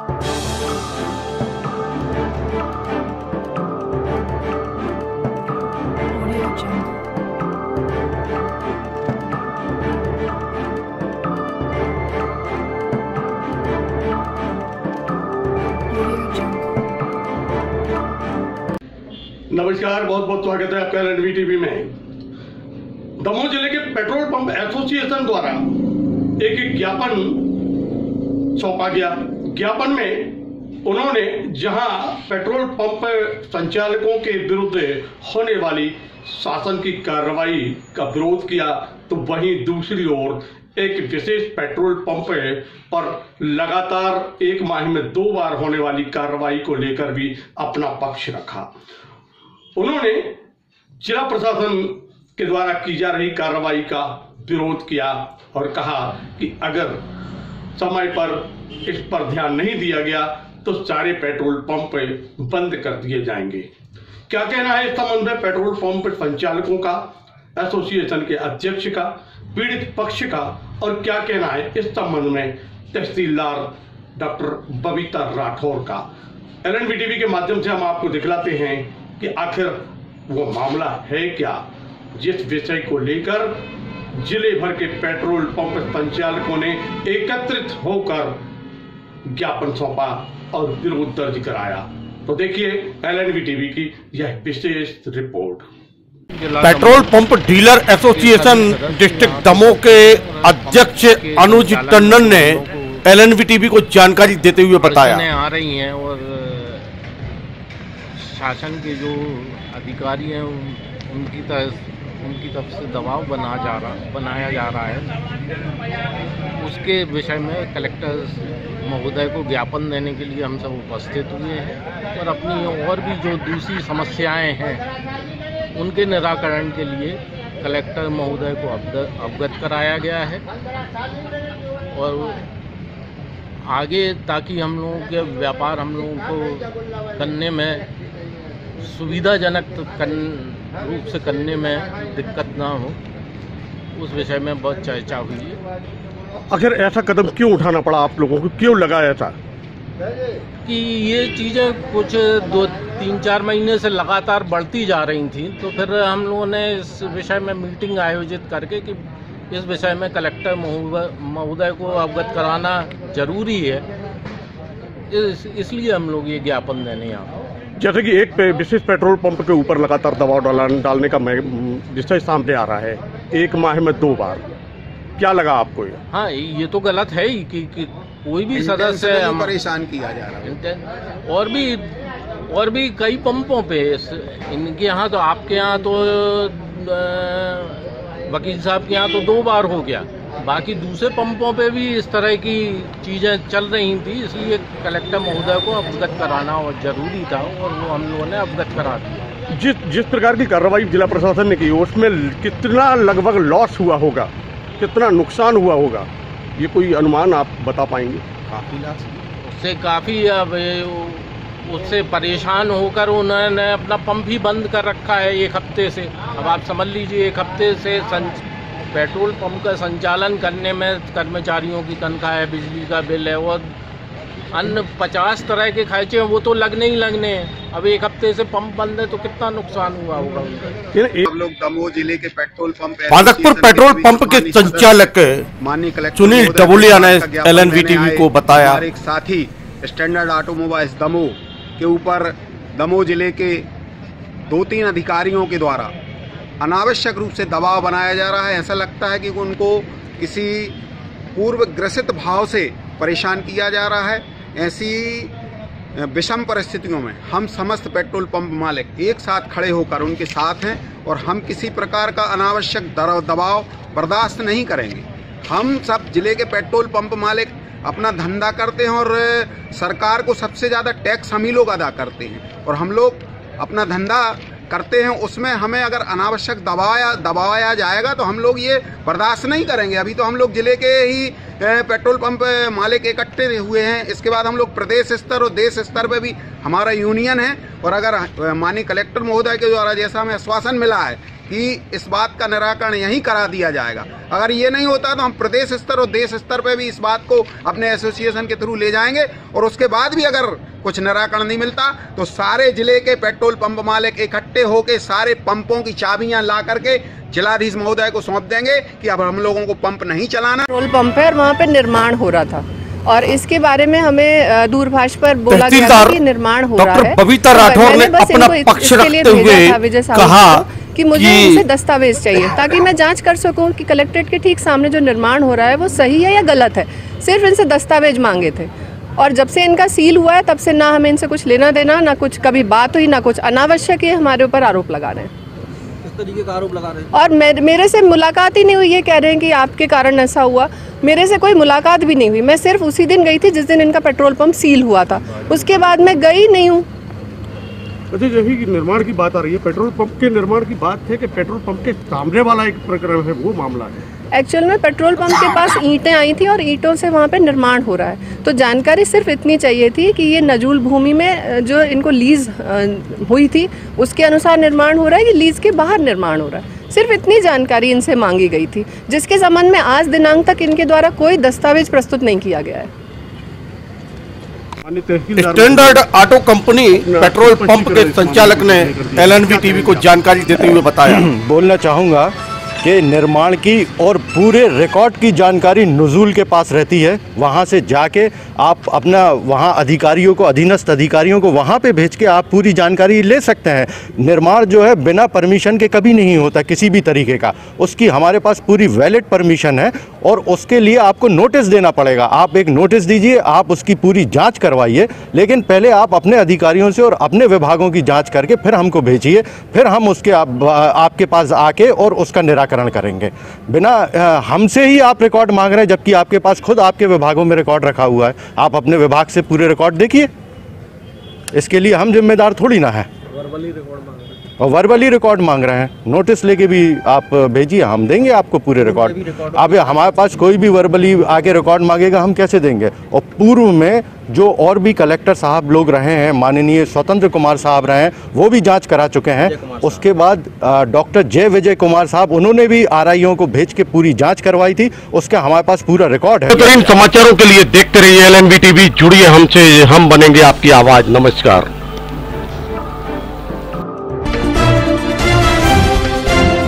नमस्कार, बहुत बहुत स्वागत है आपका एलएनवी टीवी में। दमोह जिले के पेट्रोल पंप एसोसिएशन द्वारा एक ज्ञापन सौंपा गया। ज्ञापन में उन्होंने जहां पेट्रोल पंप संचालकों के विरुद्ध होने वाली शासन की कार्रवाई का विरोध किया, तो वहीं दूसरी ओर एक विशेष पेट्रोल पंप पर लगातार एक माह में 2 बार होने वाली कार्रवाई को लेकर भी अपना पक्ष रखा। उन्होंने जिला प्रशासन के द्वारा की जा रही कार्रवाई का विरोध किया और कहा कि अगर समय पर इस पर ध्यान नहीं दिया गया तो सारे पेट्रोल पंप बंद कर दिए जाएंगे। क्या कहना है इस संबंध में पेट्रोल पंप संचालकों का, एसोसिएशन के अध्यक्ष का, पीड़ित पक्ष का, और क्या कहना है इस संबंध में तहसीलदार डॉक्टर बबीता राठौर का। एलएनवी टीवी के माध्यम से हम आपको दिखलाते हैं कि आखिर वो मामला है क्या, जिस विषय को लेकर जिले भर के पेट्रोल पंप संचालकों ने एकत्रित होकर ज्ञापन सौंपा और विरोध दर्ज कराया। तो देखिए एलएनवी टीवी की यह विशेष report. Petrol pump dealer association district Damoh के अध्यक्ष अनुज टंडन ने एलएनवी टीवी को जानकारी देते हुए बताया आ रही हैं और शासन के जो अधिकारी हैं उनकी तरफ से दबाव बनाया जा रहा है। उसके विषय में कलेक्टर महोदय को ज्ञापन देने के लिए हम सब उपस्थित हुए हैं और अपनी और भी जो दूसरी समस्याएं हैं उनके निराकरण के लिए कलेक्टर महोदय को अवगत कराया गया है और आगे ताकि हम लोगों के व्यापार हम लोगों को करने में सुविधाजनक रूप से करने में दिक्कत ना हो, उस विषय में बहुत चर्चा हुई है। आखिर ऐसा कदम क्यों उठाना पड़ा आप लोगों को, क्यों लगा ऐसा कि ये चीज़ें कुछ 2-3-4 महीने से लगातार बढ़ती जा रही थी, तो फिर हम लोगों ने इस विषय में मीटिंग आयोजित करके कि इस विषय में कलेक्टर महोदय को अवगत कराना जरूरी है, इसलिए हम लोग ये ज्ञापन देने आए। जैसे कि एक विशेष पेट्रोल पंप के ऊपर लगातार दबाव डालने का विषय सामने आ रहा है, 1 माह में 2 बार, क्या लगा आपको ये? हाँ, ये तो गलत है ही कि कोई भी सदस्य परेशान किया जा रहा है। और भी कई पंपों पे इनके यहाँ तो, आपके यहाँ तो वकील साहब के यहाँ तो 2 बार हो गया, बाकी दूसरे पंपों पे भी इस तरह की चीज़ें चल रही थी, इसलिए कलेक्टर महोदय को अवगत कराना और जरूरी था और वो हम लोगों ने अवगत करा दिया। जिस प्रकार की कार्रवाई जिला प्रशासन ने की, उसमें कितना लगभग लॉस हुआ होगा, कितना नुकसान हुआ होगा, ये कोई अनुमान आप बता पाएंगे? काफी लॉस उससे काफ़ी उससे परेशान होकर उन्होंने अपना पंप ही बंद कर रखा है 1 हफ्ते से। अब आप समझ लीजिए 1 हफ्ते से पेट्रोल पंप का संचालन करने में कर्मचारियों की तनख्वाह है, बिजली का बिल है और अन्य 50 तरह के खर्चे हैं, वो तो लगने ही लगने हैं। अब 1 हफ्ते से पंप बंद है तो कितना नुकसान हुआ होगा उनका। हम लोग दमोह जिले के पेट्रोल पंप पादकपुर पेट्रोल पंप के संचालक माननीय कलेक्टर सुनील डबुलिया ने एलएनवी टीवी को बताया, एक साथी स्टैंडर्ड ऑटोमोबाइल्स दमोह के ऊपर दमोह जिले के 2-3 अधिकारियों के द्वारा अनावश्यक रूप से दबाव बनाया जा रहा है। ऐसा लगता है कि उनको किसी पूर्व ग्रसित भाव से परेशान किया जा रहा है। ऐसी विषम परिस्थितियों में हम समस्त पेट्रोल पंप मालिक एक साथ खड़े होकर उनके साथ हैं और हम किसी प्रकार का अनावश्यक दबाव बर्दाश्त नहीं करेंगे। हम सब जिले के पेट्रोल पंप मालिक अपना धंधा करते हैं और सरकार को सबसे ज़्यादा टैक्स हम ही लोग अदा करते हैं और हम लोग अपना धंधा करते हैं, उसमें हमें अगर अनावश्यक दबाया जाएगा तो हम लोग ये बर्दाश्त नहीं करेंगे। अभी तो हम लोग जिले के ही पेट्रोल पंप मालिक इकट्ठे हुए हैं, इसके बाद हम लोग प्रदेश स्तर और देश स्तर पे भी हमारा यूनियन है और अगर माननीय कलेक्टर महोदय के द्वारा जैसा हमें आश्वासन मिला है कि इस बात का निराकरण यहीं करा दिया जाएगा, अगर ये नहीं होता तो हम प्रदेश स्तर और देश स्तर पर भी इस बात को अपने एसोसिएशन के थ्रू ले जाएंगे और उसके बाद भी अगर कुछ निराकरण नहीं मिलता तो सारे जिले के पेट्रोल पंप मालिक इकट्ठे होकर सारे पंपों की चाबियां ला करके जिलाधीश महोदय को सौंप देंगे कि अब हम लोगों को पंप नहीं चलाना। पेट्रोल पंप है और वहाँ पे निर्माण हो रहा था और इसके बारे में हमें दूरभाष पर बोला गया था कि निर्माण हो रहा है। बबीता राठौर ने अपना पक्ष रखते हुए कहा कि मुझे इनसे दस्तावेज चाहिए ताकि मैं जांच कर सकूं कि कलेक्ट्रेट के ठीक सामने जो निर्माण हो रहा है वो सही है या गलत है। सिर्फ इनसे दस्तावेज मांगे थे और जब से इनका सील हुआ है तब से ना हमें इनसे कुछ लेना देना, ना कुछ कभी बात हुई, ना कुछ। अनावश्यक ये हमारे ऊपर आरोप लगा रहे हैं। तरीके का आरोप लगा रहे हैं और मेरे से मुलाकात ही नहीं हुई। ये कह रहे हैं कि आपके कारण ऐसा हुआ, मेरे से कोई मुलाकात भी नहीं हुई। मैं सिर्फ उसी दिन गई थी जिस दिन इनका पेट्रोल पंप सील हुआ था, उसके बाद मैं गई नहीं हूँ। अच्छा, यही निर्माण की बात आ रही है, पेट्रोल पंप के निर्माण की बात है कि पेट्रोल पंप के सामने वाला एक प्रकरण है, वो मामला है। एक्चुअल में पेट्रोल पंप के पास ईंटें आई थी और ईंटों से वहाँ पे निर्माण हो रहा है, तो जानकारी सिर्फ इतनी चाहिए थी कि ये नजूल भूमि में जो इनको लीज हुई थी उसके अनुसार निर्माण हो रहा है कि लीज के बाहर निर्माण हो रहा है। सिर्फ इतनी जानकारी इनसे मांगी गई थी, जिसके संबंध में आज दिनांक तक इनके द्वारा कोई दस्तावेज प्रस्तुत नहीं किया गया है। Standard auto company petrol pump के संचालक ने एलएनवी टीवी को जानकारी देते हुए बताया, बोलना चाहूँगा कि निर्माण की और पूरे रिकॉर्ड की जानकारी नुज़ूल के पास रहती है। वहाँ से जाके आप अपना वहाँ अधिकारियों को, अधीनस्थ अधिकारियों को वहाँ पे भेज के आप पूरी जानकारी ले सकते हैं। निर्माण जो है बिना परमिशन के कभी नहीं होता किसी भी तरीके का, उसकी हमारे पास पूरी वैलिड परमिशन है और उसके लिए आपको नोटिस देना पड़ेगा। आप एक नोटिस दीजिए, आप उसकी पूरी जाँच करवाइए, लेकिन पहले आप अपने अधिकारियों से और अपने विभागों की जाँच करके फिर हमको भेजिए, फिर हम उसके आपके पास आके और उसका निराकरण करेंगे। बिना हमसे ही आप रिकॉर्ड मांग रहे हैं, जबकि आपके पास खुद आपके विभागों में रिकॉर्ड रखा हुआ है। आप अपने विभाग से पूरे रिकॉर्ड देखिए, इसके लिए हम जिम्मेदार थोड़ी ना है। और वर्बली रिकॉर्ड मांग रहे हैं, नोटिस लेके भी आप भेजिए, हम देंगे आपको पूरे रिकॉर्ड। अब हमारे पास कोई भी वर्बली आके रिकॉर्ड मांगेगा, हम कैसे देंगे। और पूर्व में जो और भी कलेक्टर साहब लोग रहे हैं, माननीय स्वतंत्र कुमार साहब रहे हैं, वो भी जांच करा चुके हैं। उसके बाद डॉक्टर जय विजय कुमार साहब, उन्होंने भी आरआईओ को भेज के पूरी जांच करवाई थी, उसका हमारे पास पूरा रिकॉर्ड है। तो इन समाचारों के लिए देखते रहिए एलएनवी टीवी, जुड़िए हमसे, हम बनेंगे आपकी आवाज। नमस्कार।